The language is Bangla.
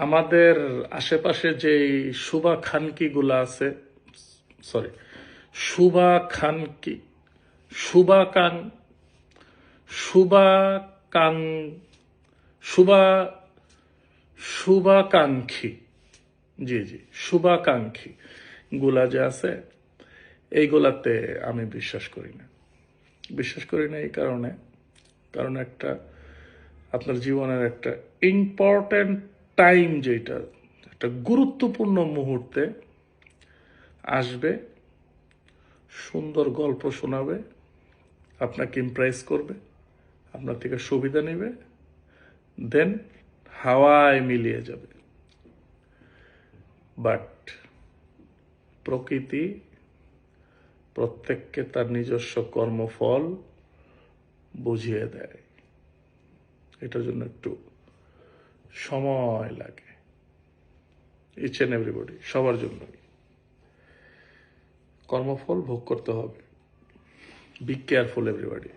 আমাদের আশেপাশে যে শুভা খানকিগুলো আছে, সরি, শুভা খানকি, শুভা কাং, শুভা কাং, শুভা, শুভাকাঙ্ক্ষী, জি জি, শুভাকাঙ্ক্ষী গুলা যে আছে, এইগুলাতে আমি বিশ্বাস করি না। বিশ্বাস করি না এই কারণে, কারণ একটা আপনার জীবনের একটা ইম্পর্ট্যান্ট টাইম, যেটা একটা গুরুত্বপূর্ণ মুহূর্তে আসবে, সুন্দর গল্প শোনাবে, আপনাকে ইমপ্রেস করবে, আপনার থেকে সুবিধা নেবে, দেন হাওয়ায় মিলিয়ে যাবে। বাট প্রকৃতি প্রত্যেককে তার নিজস্ব কর্মফল বুঝিয়ে দেয়, এটার জন্য একটু সময় লাগে। ইচ এন্ড এভরিবডি, সবার জন্যই কর্মফল ভোগ করতে হবে। Be careful everybody.